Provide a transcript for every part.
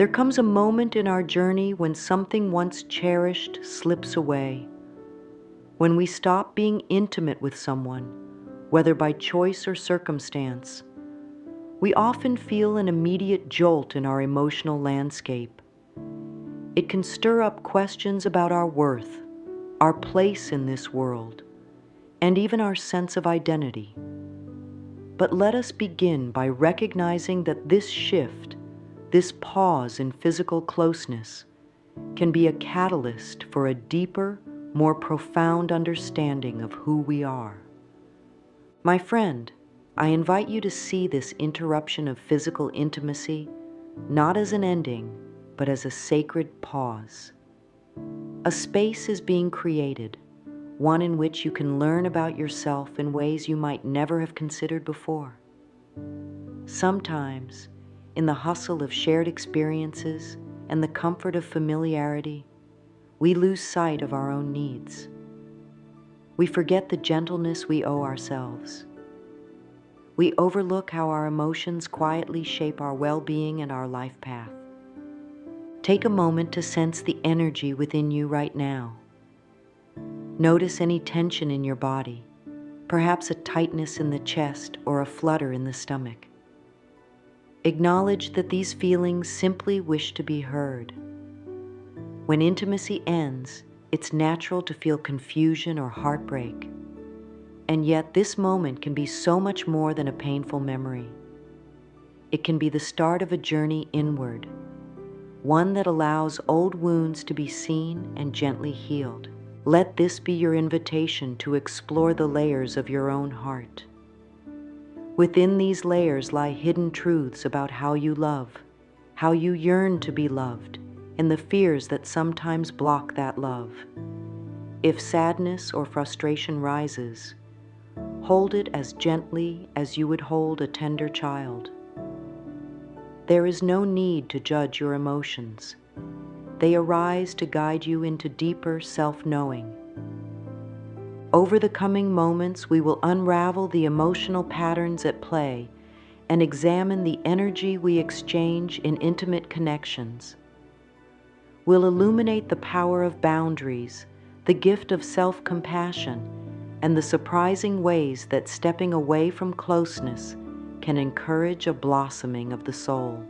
There comes a moment in our journey when something once cherished slips away, when we stop being intimate with someone, whether by choice or circumstance. We often feel an immediate jolt in our emotional landscape. It can stir up questions about our worth, our place in this world, and even our sense of identity. But let us begin by recognizing that this shift, this pause in physical closeness, can be a catalyst for a deeper, more profound understanding of who we are. My friend, I invite you to see this interruption of physical intimacy not as an ending, but as a sacred pause. A space is being created, one in which you can learn about yourself in ways you might never have considered before. Sometimes, in the hustle of shared experiences and the comfort of familiarity, we lose sight of our own needs. We forget the gentleness we owe ourselves. We overlook how our emotions quietly shape our well-being and our life path. Take a moment to sense the energy within you right now. Notice any tension in your body, perhaps a tightness in the chest or a flutter in the stomach. Acknowledge that these feelings simply wish to be heard. When intimacy ends, it's natural to feel confusion or heartbreak. And yet this moment can be so much more than a painful memory. It can be the start of a journey inward, one that allows old wounds to be seen and gently healed. Let this be your invitation to explore the layers of your own heart. Within these layers lie hidden truths about how you love, how you yearn to be loved, and the fears that sometimes block that love. If sadness or frustration rises, hold it as gently as you would hold a tender child. There is no need to judge your emotions. They arise to guide you into deeper self-knowing. Over the coming moments, we will unravel the emotional patterns at play and examine the energy we exchange in intimate connections. We'll illuminate the power of boundaries, the gift of self-compassion, and the surprising ways that stepping away from closeness can encourage a blossoming of the soul.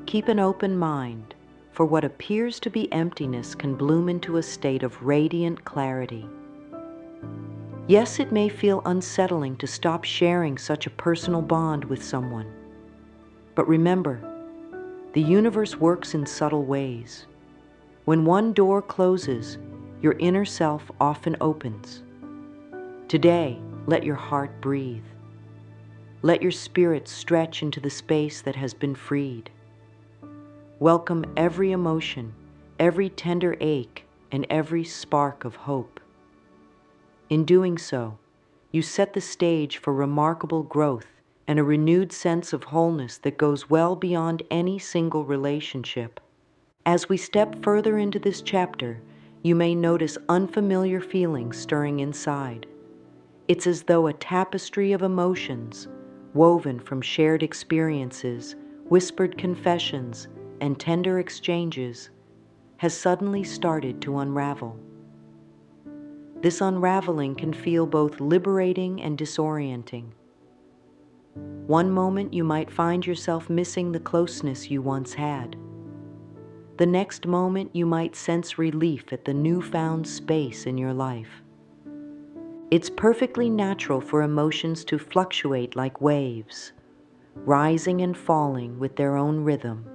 Keep an open mind, for what appears to be emptiness can bloom into a state of radiant clarity. Yes, it may feel unsettling to stop sharing such a personal bond with someone. But remember, the universe works in subtle ways. When one door closes, your inner self often opens. Today, let your heart breathe. Let your spirit stretch into the space that has been freed. Welcome every emotion, every tender ache, and every spark of hope. In doing so, you set the stage for remarkable growth and a renewed sense of wholeness that goes well beyond any single relationship. As we step further into this chapter, you may notice unfamiliar feelings stirring inside. It's as though a tapestry of emotions, woven from shared experiences, whispered confessions, and tender exchanges, has suddenly started to unravel. This unraveling can feel both liberating and disorienting. One moment you might find yourself missing the closeness you once had. The next moment you might sense relief at the newfound space in your life. It's perfectly natural for emotions to fluctuate like waves, rising and falling with their own rhythm.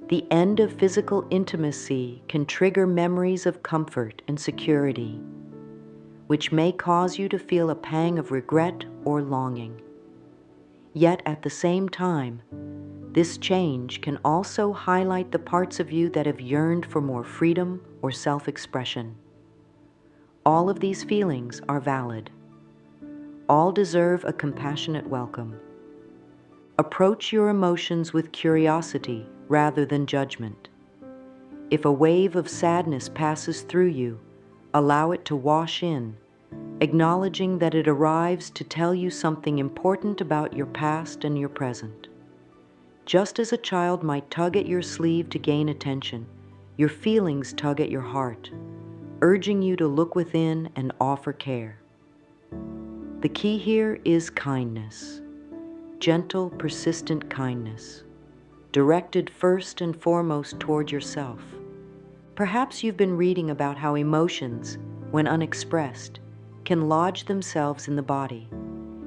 The end of physical intimacy can trigger memories of comfort and security, which may cause you to feel a pang of regret or longing. Yet at the same time, this change can also highlight the parts of you that have yearned for more freedom or self-expression. All of these feelings are valid. All deserve a compassionate welcome. Approach your emotions with curiosity rather than judgment. If a wave of sadness passes through you, allow it to wash in, acknowledging that it arrives to tell you something important about your past and your present. Just as a child might tug at your sleeve to gain attention, your feelings tug at your heart, urging you to look within and offer care. The key here is kindness, gentle, persistent kindness, directed first and foremost toward yourself. Perhaps you've been reading about how emotions, when unexpressed, can lodge themselves in the body,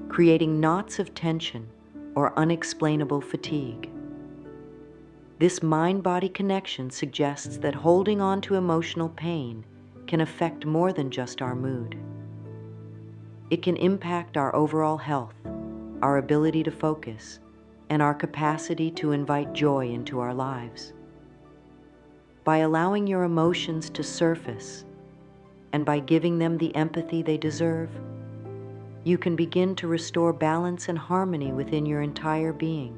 creating knots of tension or unexplainable fatigue. This mind-body connection suggests that holding on to emotional pain can affect more than just our mood. It can impact our overall health, our ability to focus, and our capacity to invite joy into our lives. By allowing your emotions to surface and by giving them the empathy they deserve, you can begin to restore balance and harmony within your entire being.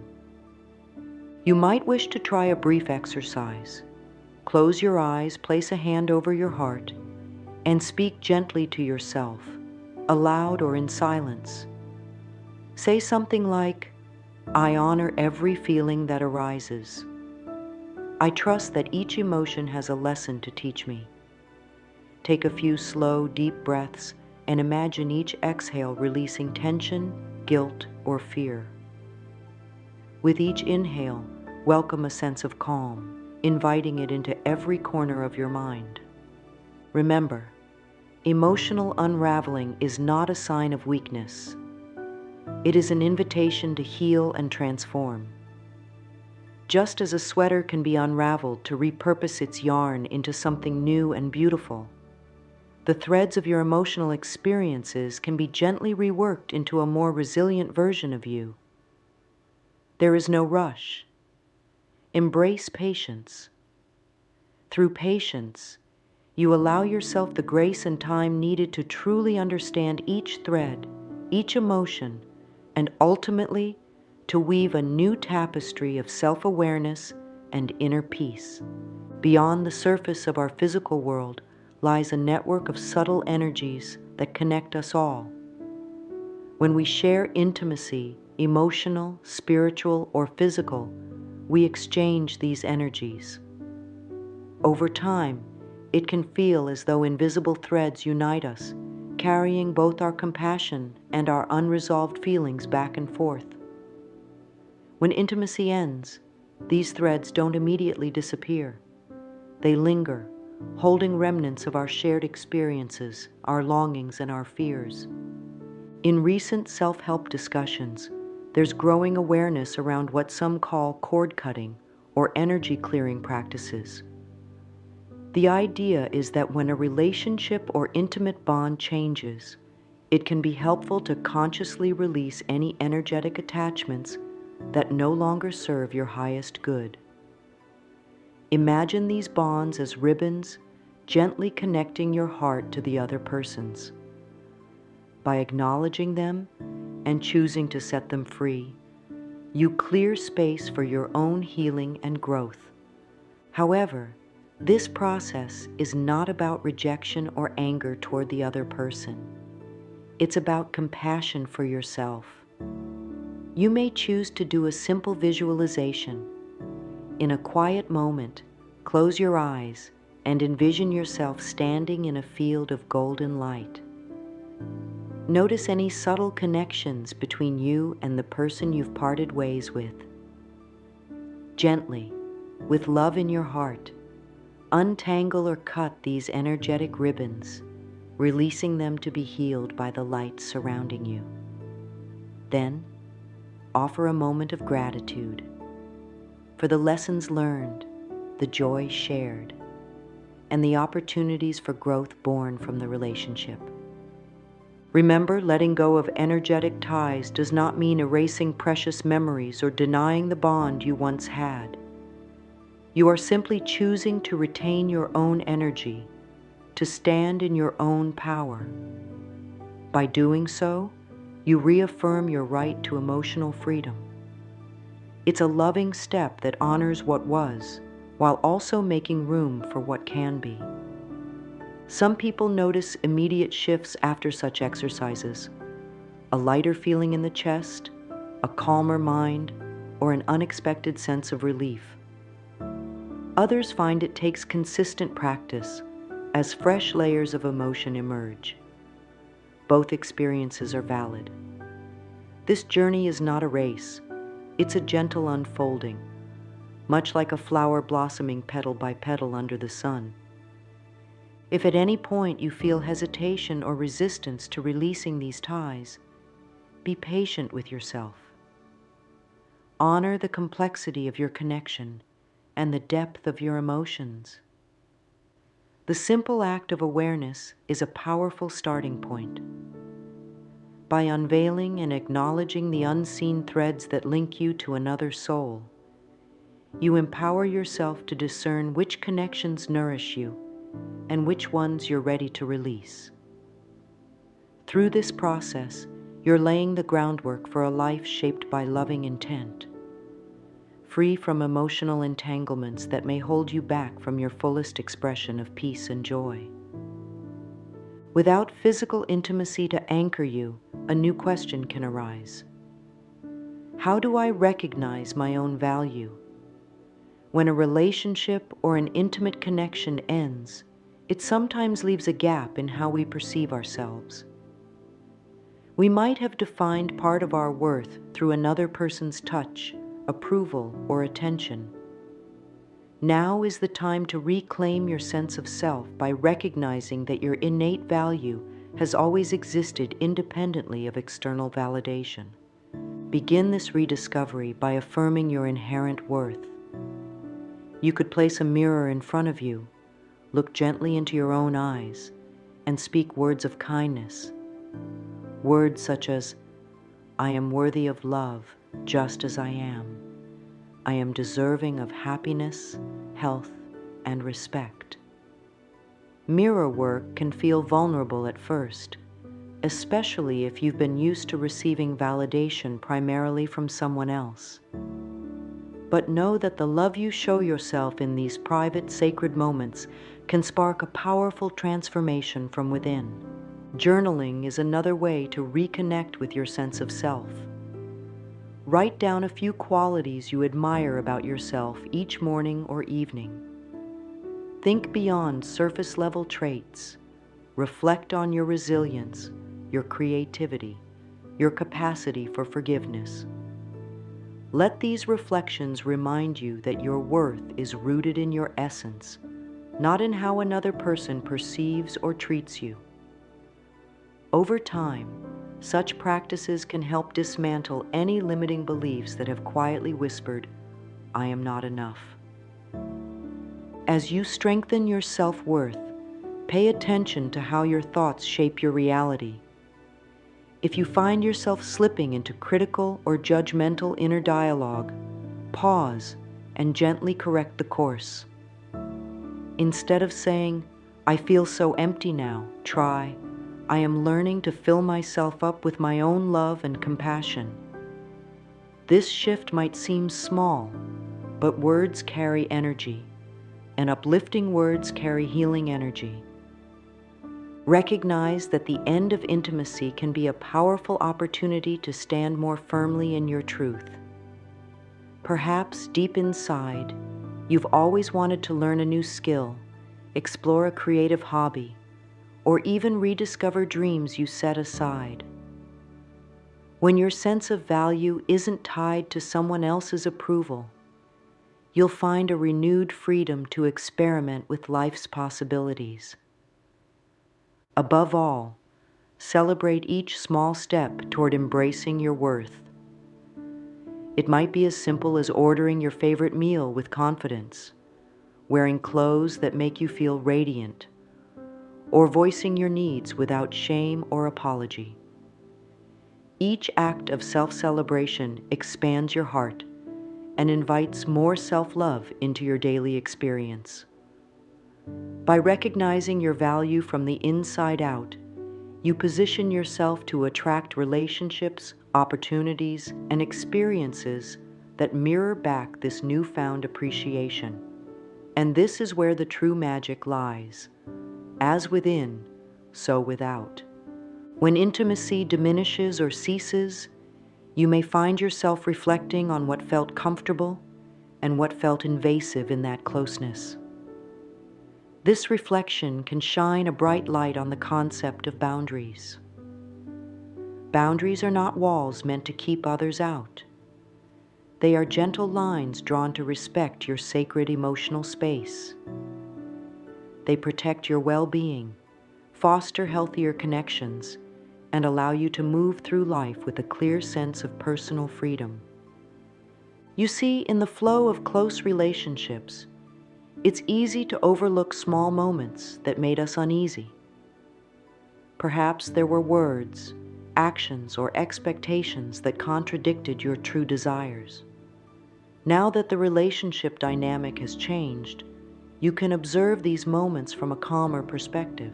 You might wish to try a brief exercise. Close your eyes, place a hand over your heart, and speak gently to yourself, aloud or in silence. Say something like, "I honor every feeling that arises. I trust that each emotion has a lesson to teach me." Take a few slow, deep breaths and imagine each exhale releasing tension, guilt, or fear. With each inhale, welcome a sense of calm, inviting it into every corner of your mind. Remember, emotional unraveling is not a sign of weakness. It is an invitation to heal and transform. Just as a sweater can be unraveled to repurpose its yarn into something new and beautiful, the threads of your emotional experiences can be gently reworked into a more resilient version of you. There is no rush. Embrace patience. Through patience, you allow yourself the grace and time needed to truly understand each thread, each emotion, and ultimately to weave a new tapestry of self-awareness and inner peace. Beyond the surface of our physical world lies a network of subtle energies that connect us all. When we share intimacy, emotional, spiritual, or physical, we exchange these energies. Over time, it can feel as though invisible threads unite us, carrying both our compassion and our unresolved feelings back and forth. When intimacy ends, these threads don't immediately disappear. They linger, holding remnants of our shared experiences, our longings, and our fears. In recent self-help discussions, there's growing awareness around what some call cord cutting or energy clearing practices. The idea is that when a relationship or intimate bond changes, it can be helpful to consciously release any energetic attachments that no longer serve your highest good. Imagine these bonds as ribbons, gently connecting your heart to the other person's. By acknowledging them and choosing to set them free, you clear space for your own healing and growth. However, this process is not about rejection or anger toward the other person. It's about compassion for yourself. You may choose to do a simple visualization. In a quiet moment, close your eyes and envision yourself standing in a field of golden light. Notice any subtle connections between you and the person you've parted ways with. Gently, with love in your heart, untangle or cut these energetic ribbons, releasing them to be healed by the light surrounding you. Then, offer a moment of gratitude for the lessons learned, the joy shared, and the opportunities for growth born from the relationship. Remember, letting go of energetic ties does not mean erasing precious memories or denying the bond you once had. You are simply choosing to retain your own energy, to stand in your own power. By doing so, you reaffirm your right to emotional freedom. It's a loving step that honors what was, while also making room for what can be. Some people notice immediate shifts after such exercises: a lighter feeling in the chest, a calmer mind, or an unexpected sense of relief. Others find it takes consistent practice as fresh layers of emotion emerge. Both experiences are valid. This journey is not a race. It's a gentle unfolding, much like a flower blossoming petal by petal under the sun. If at any point you feel hesitation or resistance to releasing these ties, be patient with yourself. Honor the complexity of your connection and the depth of your emotions. The simple act of awareness is a powerful starting point. By unveiling and acknowledging the unseen threads that link you to another soul, you empower yourself to discern which connections nourish you and which ones you're ready to release. Through this process, you're laying the groundwork for a life shaped by loving intent, free from emotional entanglements that may hold you back from your fullest expression of peace and joy. Without physical intimacy to anchor you, a new question can arise. How do I recognize my own value? When a relationship or an intimate connection ends, it sometimes leaves a gap in how we perceive ourselves. We might have defined part of our worth through another person's touch, approval, or attention. Now is the time to reclaim your sense of self by recognizing that your innate value has always existed independently of external validation. Begin this rediscovery by affirming your inherent worth. You could place a mirror in front of you, look gently into your own eyes, and speak words of kindness. Words such as, I am worthy of love just as I am. I am deserving of happiness, health, and respect. Mirror work can feel vulnerable at first, especially if you've been used to receiving validation primarily from someone else. But know that the love you show yourself in these private, sacred moments can spark a powerful transformation from within. Journaling is another way to reconnect with your sense of self. Write down a few qualities you admire about yourself each morning or evening. Think beyond surface-level traits. Reflect on your resilience, your creativity, your capacity for forgiveness. Let these reflections remind you that your worth is rooted in your essence, not in how another person perceives or treats you. Over time, such practices can help dismantle any limiting beliefs that have quietly whispered, I am not enough. As you strengthen your self-worth, pay attention to how your thoughts shape your reality. If you find yourself slipping into critical or judgmental inner dialogue, pause and gently correct the course. Instead of saying, I feel so empty now, try, I am learning to fill myself up with my own love and compassion. This shift might seem small, but words carry energy, and uplifting words carry healing energy. Recognize that the end of intimacy can be a powerful opportunity to stand more firmly in your truth. Perhaps deep inside, you've always wanted to learn a new skill, explore a creative hobby, or even rediscover dreams you set aside. When your sense of value isn't tied to someone else's approval, you'll find a renewed freedom to experiment with life's possibilities. Above all, celebrate each small step toward embracing your worth. It might be as simple as ordering your favorite meal with confidence, wearing clothes that make you feel radiant, or voicing your needs without shame or apology. Each act of self-celebration expands your heart and invites more self-love into your daily experience. By recognizing your value from the inside out, you position yourself to attract relationships, opportunities, and experiences that mirror back this newfound appreciation. And this is where the true magic lies. As within, so without. When intimacy diminishes or ceases, You may find yourself reflecting on what felt comfortable and what felt invasive in that closeness. This reflection can shine a bright light on the concept of boundaries. Boundaries are not walls meant to keep others out. They are gentle lines drawn to respect your sacred emotional space. They protect your well-being, foster healthier connections, and allow you to move through life with a clear sense of personal freedom. You see, in the flow of close relationships, it's easy to overlook small moments that made us uneasy. Perhaps there were words, actions, or expectations that contradicted your true desires. Now that the relationship dynamic has changed, you can observe these moments from a calmer perspective.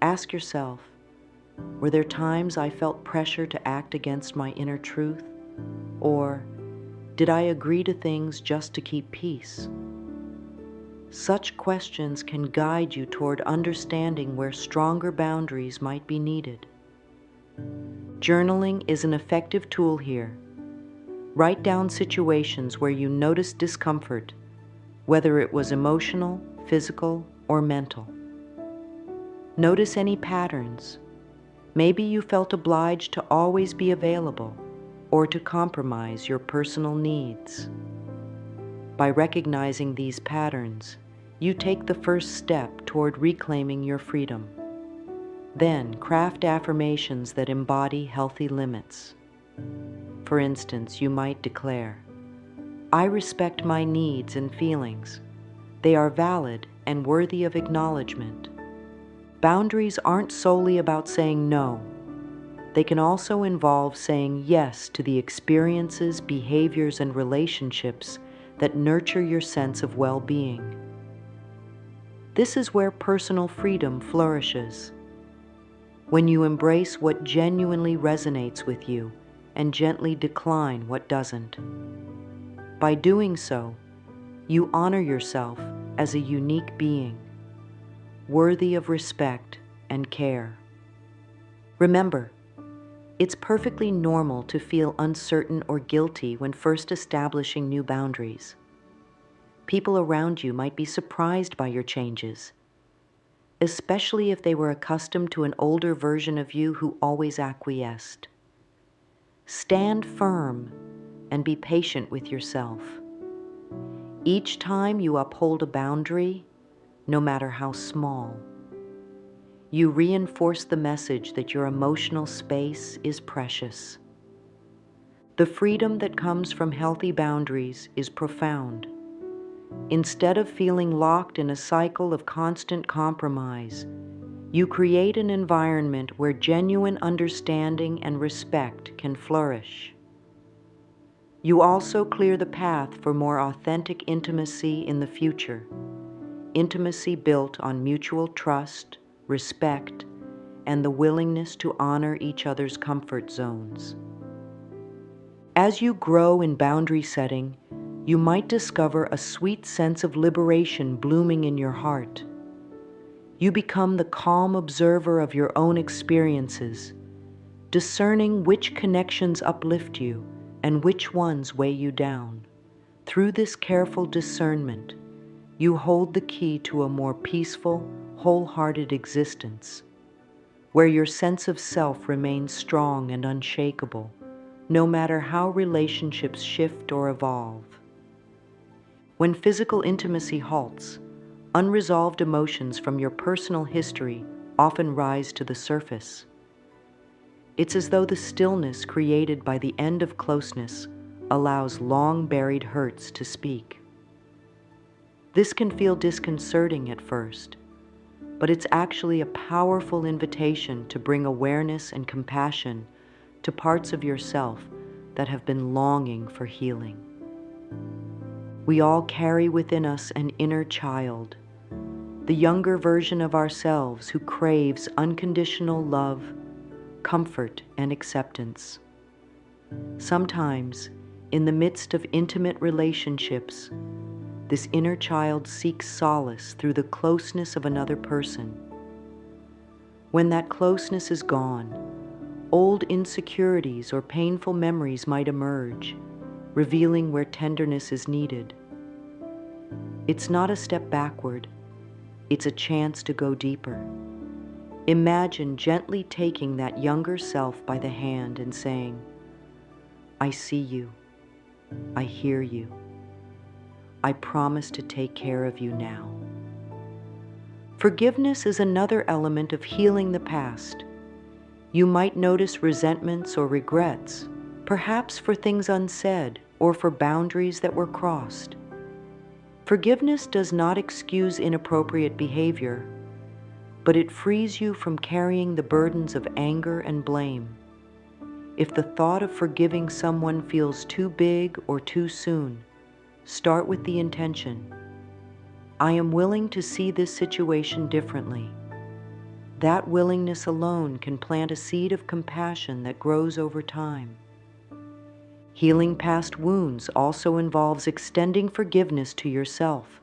Ask yourself, were there times I felt pressure to act against my inner truth? Or did I agree to things just to keep peace? Such questions can guide you toward understanding where stronger boundaries might be needed. Journaling is an effective tool here. Write down situations where you noticed discomfort, whether it was emotional, physical, or mental. Notice any patterns. Maybe you felt obliged to always be available or to compromise your personal needs. By recognizing these patterns, you take the first step toward reclaiming your freedom. Then, craft affirmations that embody healthy limits. For instance, you might declare, "I respect my needs and feelings. They are valid and worthy of acknowledgement." Boundaries aren't solely about saying no. They can also involve saying yes to the experiences, behaviors, and relationships that nurture your sense of well-being. This is where personal freedom flourishes. When you embrace what genuinely resonates with you and gently decline what doesn't. By doing so, you honor yourself as a unique being, worthy of respect and care. Remember, it's perfectly normal to feel uncertain or guilty when first establishing new boundaries. People around you might be surprised by your changes, especially if they were accustomed to an older version of you who always acquiesced. Stand firm and be patient with yourself. Each time you uphold a boundary, no matter how small, you reinforce the message that your emotional space is precious. The freedom that comes from healthy boundaries is profound. Instead of feeling locked in a cycle of constant compromise, you create an environment where genuine understanding and respect can flourish. You also clear the path for more authentic intimacy in the future, intimacy built on mutual trust, respect, and the willingness to honor each other's comfort zones. As you grow in boundary setting, you might discover a sweet sense of liberation blooming in your heart. You become the calm observer of your own experiences, discerning which connections uplift you and which ones weigh you down. Through this careful discernment, you hold the key to a more peaceful, wholehearted existence, where your sense of self remains strong and unshakable, no matter how relationships shift or evolve. When physical intimacy halts, unresolved emotions from your personal history often rise to the surface. It's as though the stillness created by the end of closeness allows long-buried hurts to speak. This can feel disconcerting at first, but it's actually a powerful invitation to bring awareness and compassion to parts of yourself that have been longing for healing. We all carry within us an inner child, the younger version of ourselves who craves unconditional love, comfort, and acceptance. Sometimes, in the midst of intimate relationships, this inner child seeks solace through the closeness of another person. When that closeness is gone, old insecurities or painful memories might emerge, revealing where tenderness is needed. It's not a step backward, it's a chance to go deeper. Imagine gently taking that younger self by the hand and saying, "I see you. I hear you. I promise to take care of you now." Forgiveness is another element of healing the past. You might notice resentments or regrets, perhaps for things unsaid or for boundaries that were crossed. Forgiveness does not excuse inappropriate behavior, but it frees you from carrying the burdens of anger and blame. If the thought of forgiving someone feels too big or too soon, start with the intention, "I am willing to see this situation differently." That willingness alone can plant a seed of compassion that grows over time. Healing past wounds also involves extending forgiveness to yourself.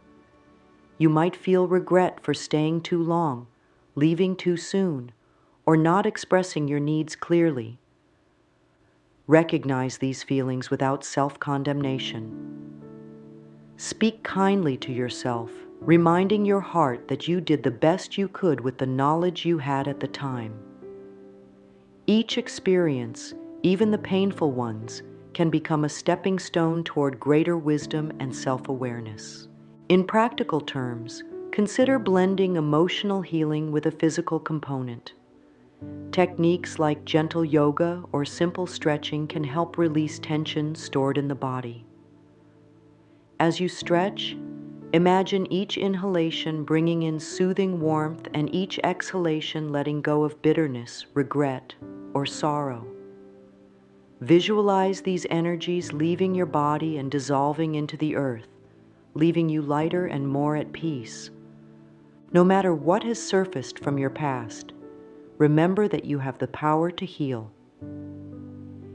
You might feel regret for staying too long, leaving too soon, or not expressing your needs clearly. Recognize these feelings without self-condemnation. Speak kindly to yourself, reminding your heart that you did the best you could with the knowledge you had at the time. Each experience, even the painful ones, can become a stepping stone toward greater wisdom and self-awareness. In practical terms, consider blending emotional healing with a physical component. Techniques like gentle yoga or simple stretching can help release tension stored in the body. As you stretch, imagine each inhalation bringing in soothing warmth and each exhalation letting go of bitterness, regret, or sorrow. Visualize these energies leaving your body and dissolving into the earth, leaving you lighter and more at peace. No matter what has surfaced from your past, remember that you have the power to heal.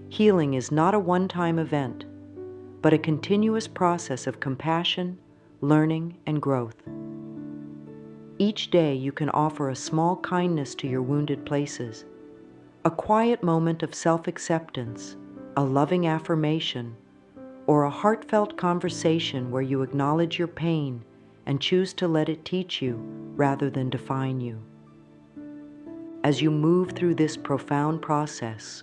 Healing is not a one-time event, but a continuous process of compassion, learning, and growth. Each day you can offer a small kindness to your wounded places, a quiet moment of self-acceptance, a loving affirmation, or a heartfelt conversation where you acknowledge your pain and choose to let it teach you rather than define you. As you move through this profound process,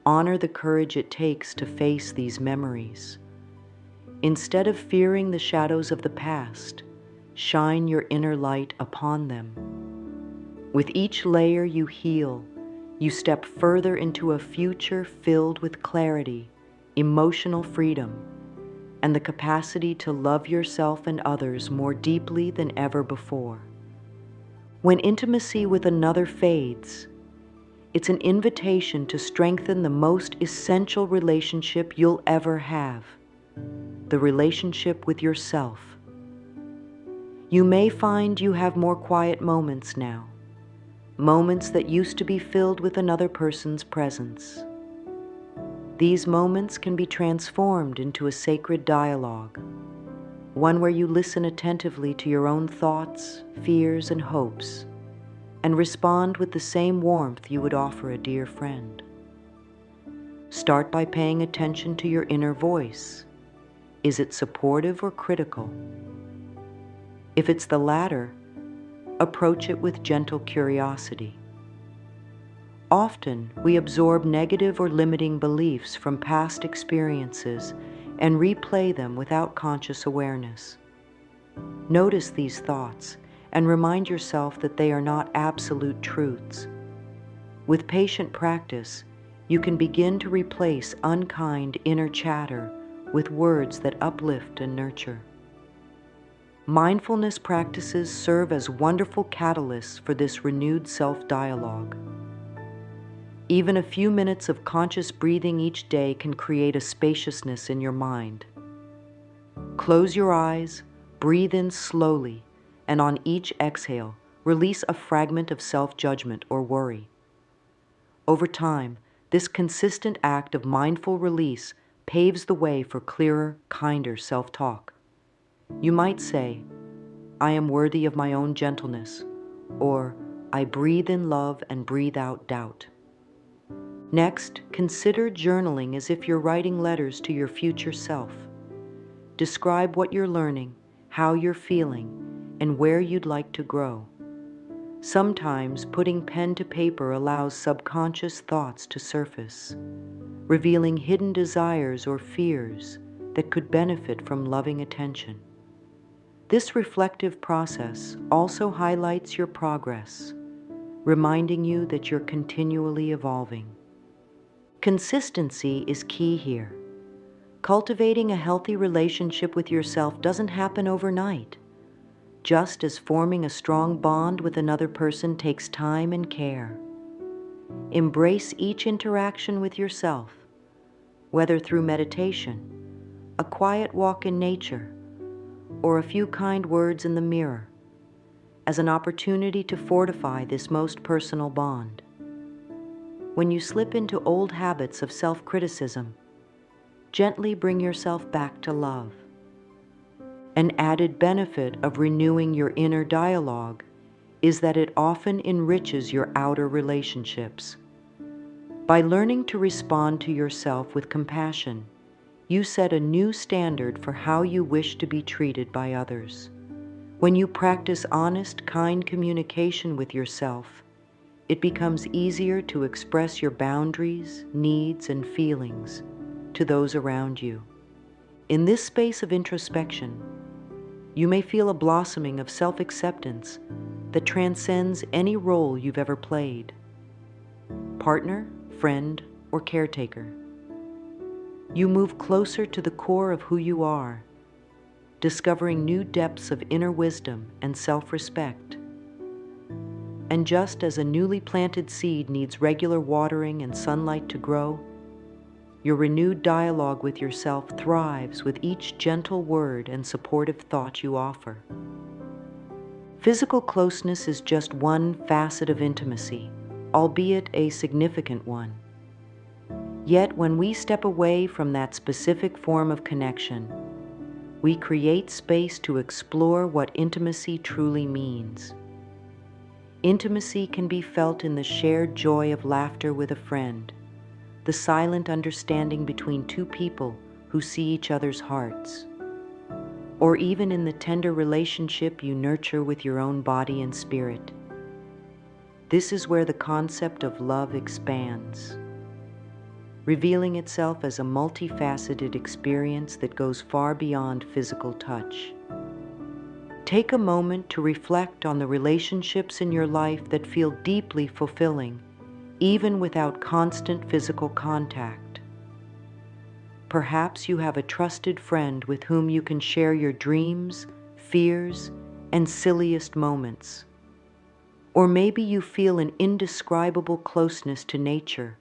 honor the courage it takes to face these memories. Instead of fearing the shadows of the past, shine your inner light upon them. With each layer you heal, you step further into a future filled with clarity, emotional freedom, and the capacity to love yourself and others more deeply than ever before. When intimacy with another fades, it's an invitation to strengthen the most essential relationship you'll ever have, the relationship with yourself. You may find you have more quiet moments now, moments that used to be filled with another person's presence. These moments can be transformed into a sacred dialogue, one where you listen attentively to your own thoughts, fears, and hopes, and respond with the same warmth you would offer a dear friend. Start by paying attention to your inner voice. Is it supportive or critical? If it's the latter, approach it with gentle curiosity. Often, we absorb negative or limiting beliefs from past experiences and replay them without conscious awareness. Notice these thoughts and remind yourself that they are not absolute truths. With patient practice, you can begin to replace unkind inner chatter with words that uplift and nurture. Mindfulness practices serve as wonderful catalysts for this renewed self-dialogue. Even a few minutes of conscious breathing each day can create a spaciousness in your mind. Close your eyes, breathe in slowly, and on each exhale, release a fragment of self-judgment or worry. Over time, this consistent act of mindful release paves the way for clearer, kinder self-talk. You might say, "I am worthy of my own gentleness," or "I breathe in love and breathe out doubt." Next, consider journaling as if you're writing letters to your future self. Describe what you're learning, how you're feeling, and where you'd like to grow. Sometimes putting pen to paper allows subconscious thoughts to surface, revealing hidden desires or fears that could benefit from loving attention. This reflective process also highlights your progress, reminding you that you're continually evolving. Consistency is key here. Cultivating a healthy relationship with yourself doesn't happen overnight, just as forming a strong bond with another person takes time and care. Embrace each interaction with yourself, whether through meditation, a quiet walk in nature, or a few kind words in the mirror, as an opportunity to fortify this most personal bond. When you slip into old habits of self-criticism, gently bring yourself back to love. An added benefit of renewing your inner dialogue is that it often enriches your outer relationships. By learning to respond to yourself with compassion, you set a new standard for how you wish to be treated by others. When you practice honest, kind communication with yourself, it becomes easier to express your boundaries, needs, and feelings to those around you. In this space of introspection, you may feel a blossoming of self-acceptance that transcends any role you've ever played: partner, friend, or caretaker. You move closer to the core of who you are, discovering new depths of inner wisdom and self-respect. And just as a newly planted seed needs regular watering and sunlight to grow, your renewed dialogue with yourself thrives with each gentle word and supportive thought you offer. Physical closeness is just one facet of intimacy, albeit a significant one. Yet when we step away from that specific form of connection, we create space to explore what intimacy truly means. Intimacy can be felt in the shared joy of laughter with a friend, the silent understanding between two people who see each other's hearts, or even in the tender relationship you nurture with your own body and spirit. This is where the concept of love expands, revealing itself as a multifaceted experience that goes far beyond physical touch. Take a moment to reflect on the relationships in your life that feel deeply fulfilling, even without constant physical contact. Perhaps you have a trusted friend with whom you can share your dreams, fears, and silliest moments. Or maybe you feel an indescribable closeness to nature,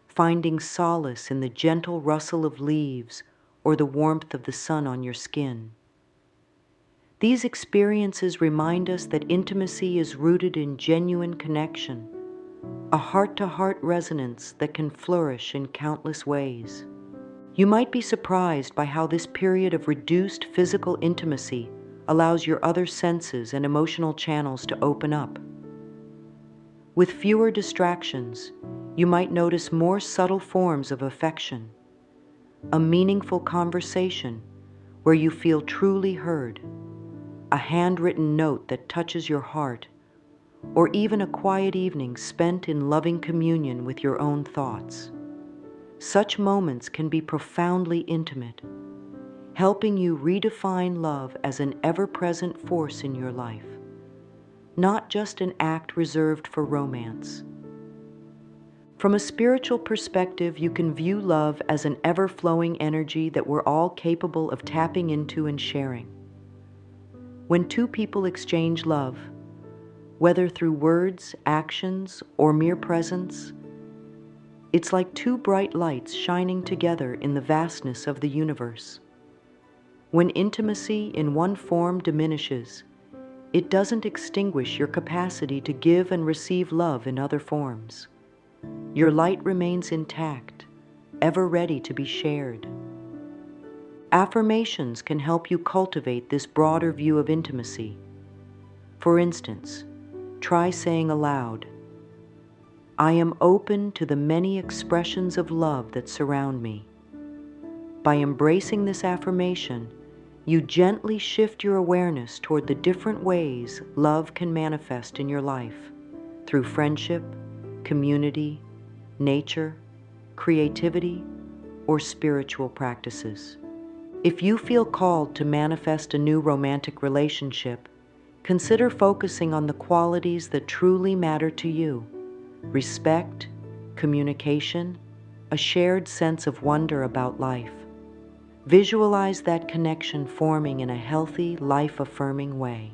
finding solace in the gentle rustle of leaves or the warmth of the sun on your skin. These experiences remind us that intimacy is rooted in genuine connection, a heart-to-heart resonance that can flourish in countless ways. You might be surprised by how this period of reduced physical intimacy allows your other senses and emotional channels to open up. With fewer distractions, you might notice more subtle forms of affection, a meaningful conversation where you feel truly heard, a handwritten note that touches your heart, or even a quiet evening spent in loving communion with your own thoughts. Such moments can be profoundly intimate, helping you redefine love as an ever-present force in your life, not just an act reserved for romance. From a spiritual perspective, you can view love as an ever-flowing energy that we're all capable of tapping into and sharing. When two people exchange love, whether through words, actions, or mere presence, it's like two bright lights shining together in the vastness of the universe. When intimacy in one form diminishes, it doesn't extinguish your capacity to give and receive love in other forms. Your light remains intact, ever ready to be shared. Affirmations can help you cultivate this broader view of intimacy. For instance, try saying aloud, I am open to the many expressions of love that surround me. By embracing this affirmation, you gently shift your awareness toward the different ways love can manifest in your life, through friendship, community, nature, creativity, or spiritual practices. If you feel called to manifest a new romantic relationship, consider focusing on the qualities that truly matter to you: respect, communication, a shared sense of wonder about life. Visualize that connection forming in a healthy, life-affirming way.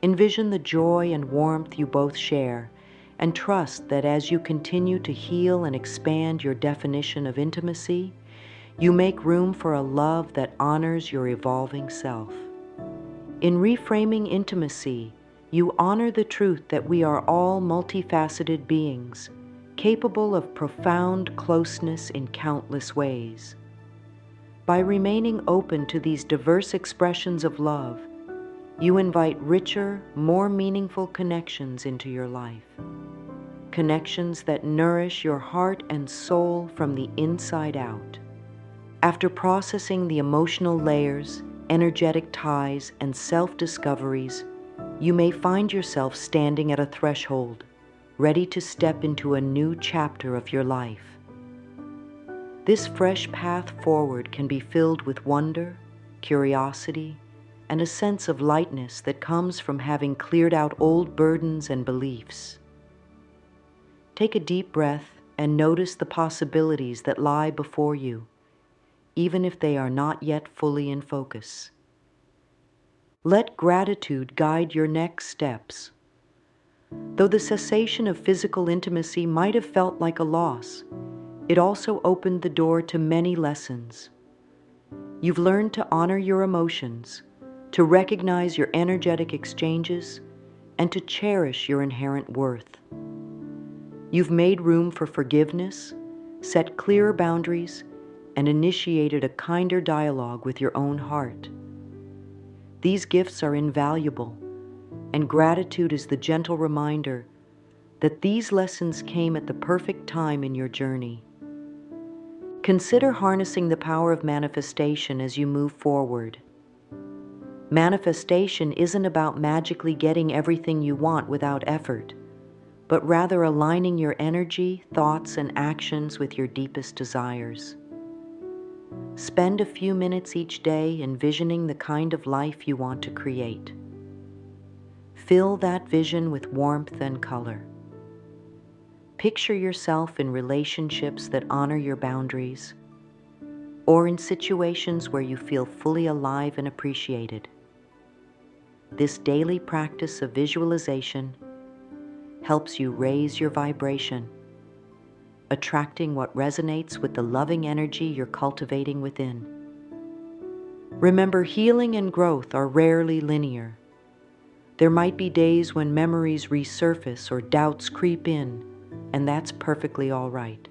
Envision the joy and warmth you both share, and trust that as you continue to heal and expand your definition of intimacy, you make room for a love that honors your evolving self. In reframing intimacy, you honor the truth that we are all multifaceted beings, capable of profound closeness in countless ways. By remaining open to these diverse expressions of love, you invite richer, more meaningful connections into your life. Connections that nourish your heart and soul from the inside out. After processing the emotional layers, energetic ties, and self-discoveries, you may find yourself standing at a threshold, ready to step into a new chapter of your life. This fresh path forward can be filled with wonder, curiosity, and a sense of lightness that comes from having cleared out old burdens and beliefs. Take a deep breath and notice the possibilities that lie before you, even if they are not yet fully in focus. Let gratitude guide your next steps. Though the cessation of physical intimacy might have felt like a loss, it also opened the door to many lessons. You've learned to honor your emotions, to recognize your energetic exchanges, and to cherish your inherent worth. You've made room for forgiveness, set clearer boundaries, and initiated a kinder dialogue with your own heart. These gifts are invaluable, and gratitude is the gentle reminder that these lessons came at the perfect time in your journey. Consider harnessing the power of manifestation as you move forward. Manifestation isn't about magically getting everything you want without effort, but rather aligning your energy, thoughts, and actions with your deepest desires. Spend a few minutes each day envisioning the kind of life you want to create. Fill that vision with warmth and color. Picture yourself in relationships that honor your boundaries, or in situations where you feel fully alive and appreciated. This daily practice of visualization helps you raise your vibration, attracting what resonates with the loving energy you're cultivating within. Remember, healing and growth are rarely linear. There might be days when memories resurface or doubts creep in, and that's perfectly all right.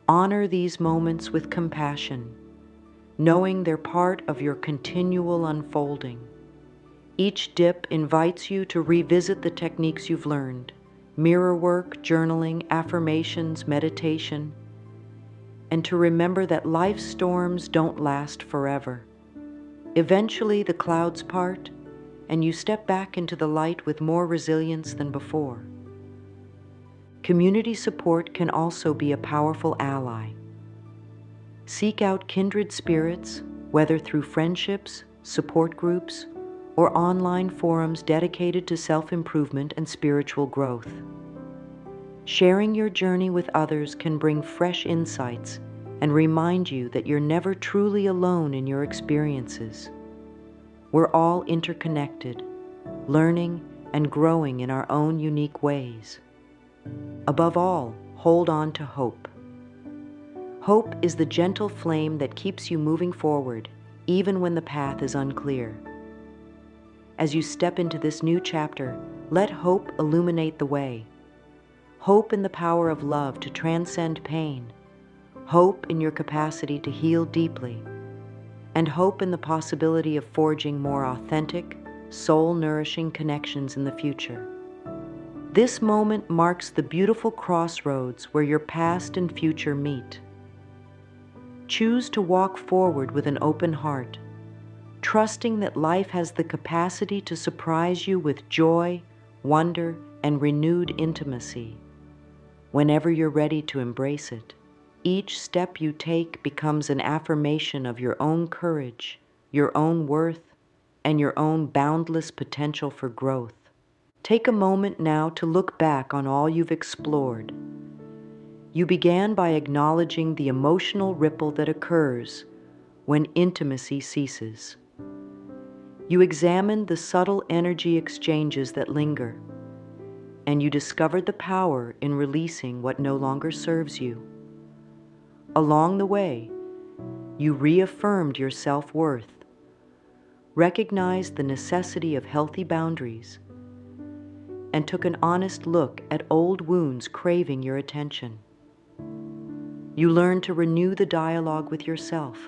Honor these moments with compassion, knowing they're part of your continual unfolding. Each dip invites you to revisit the techniques you've learned: mirror work, journaling, affirmations, meditation, and to remember that life's storms don't last forever. Eventually the clouds part, and you step back into the light with more resilience than before. Community support can also be a powerful ally. Seek out kindred spirits, whether through friendships, support groups, or online forums dedicated to self-improvement and spiritual growth. Sharing your journey with others can bring fresh insights and remind you that you're never truly alone in your experiences. We're all interconnected, learning and growing in our own unique ways. Above all, hold on to hope. Hope is the gentle flame that keeps you moving forward, even when the path is unclear. As you step into this new chapter, let hope illuminate the way. Hope in the power of love to transcend pain. Hope in your capacity to heal deeply. And hope in the possibility of forging more authentic, soul-nourishing connections in the future. This moment marks the beautiful crossroads where your past and future meet. Choose to walk forward with an open heart, trusting that life has the capacity to surprise you with joy, wonder, and renewed intimacy whenever you're ready to embrace it. Each step you take becomes an affirmation of your own courage, your own worth, and your own boundless potential for growth. Take a moment now to look back on all you've explored. You began by acknowledging the emotional ripple that occurs when intimacy ceases. You examined the subtle energy exchanges that linger, and you discovered the power in releasing what no longer serves you. Along the way, you reaffirmed your self-worth, recognized the necessity of healthy boundaries, and took an honest look at old wounds craving your attention. You learned to renew the dialogue with yourself,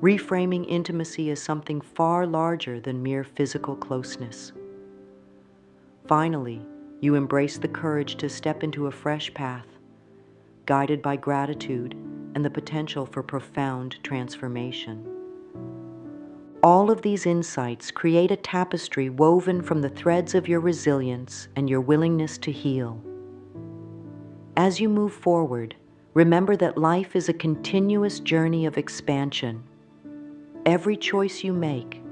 reframing intimacy as something far larger than mere physical closeness. Finally, you embraced the courage to step into a fresh path, guided by gratitude and the potential for profound transformation. All of these insights create a tapestry woven from the threads of your resilience and your willingness to heal. As you move forward, remember that life is a continuous journey of expansion. Every choice you make,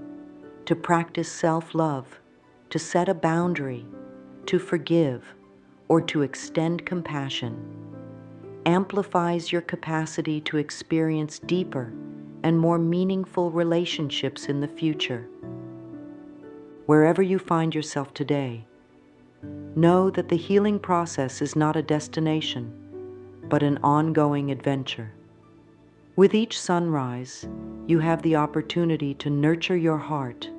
to practice self-love, to set a boundary, to forgive, or to extend compassion, amplifies your capacity to experience deeper and more meaningful relationships in the future. Wherever you find yourself today, know that the healing process is not a destination, but an ongoing adventure. With each sunrise, you have the opportunity to nurture your heart,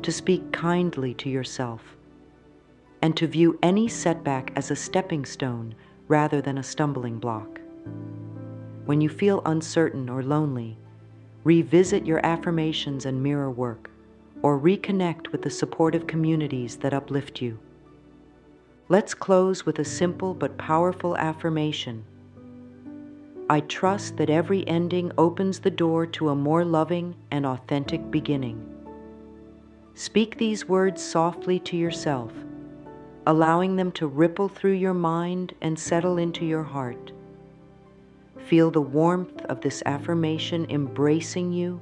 to speak kindly to yourself, and to view any setback as a stepping stone rather than a stumbling block. When you feel uncertain or lonely, revisit your affirmations and mirror work, or reconnect with the supportive communities that uplift you. Let's close with a simple but powerful affirmation. I trust that every ending opens the door to a more loving and authentic beginning. Speak these words softly to yourself, allowing them to ripple through your mind and settle into your heart. Feel the warmth of this affirmation embracing you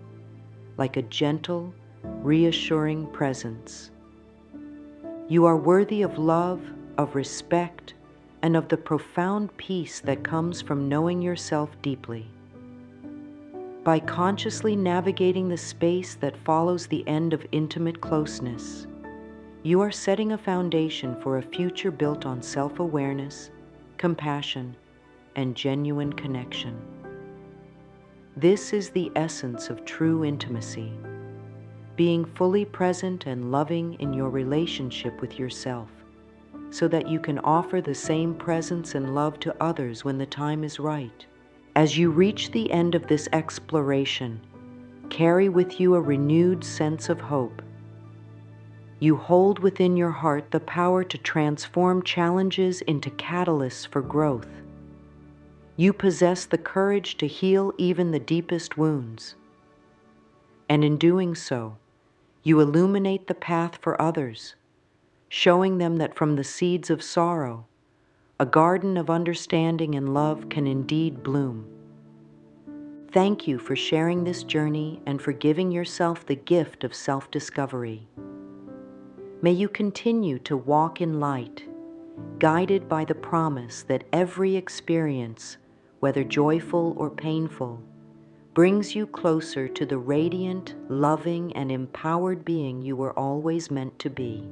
like a gentle, reassuring presence. You are worthy of love, of respect, and of the profound peace that comes from knowing yourself deeply. By consciously navigating the space that follows the end of intimate closeness, you are setting a foundation for a future built on self-awareness, compassion, and genuine connection. This is the essence of true intimacy, being fully present and loving in your relationship with yourself, so that you can offer the same presence and love to others when the time is right. As you reach the end of this exploration, carry with you a renewed sense of hope. You hold within your heart the power to transform challenges into catalysts for growth. You possess the courage to heal even the deepest wounds. And in doing so, you illuminate the path for others, showing them that from the seeds of sorrow, a garden of understanding and love can indeed bloom. Thank you for sharing this journey and for giving yourself the gift of self-discovery. May you continue to walk in light, guided by the promise that every experience, whether joyful or painful, brings you closer to the radiant, loving, and empowered being you were always meant to be.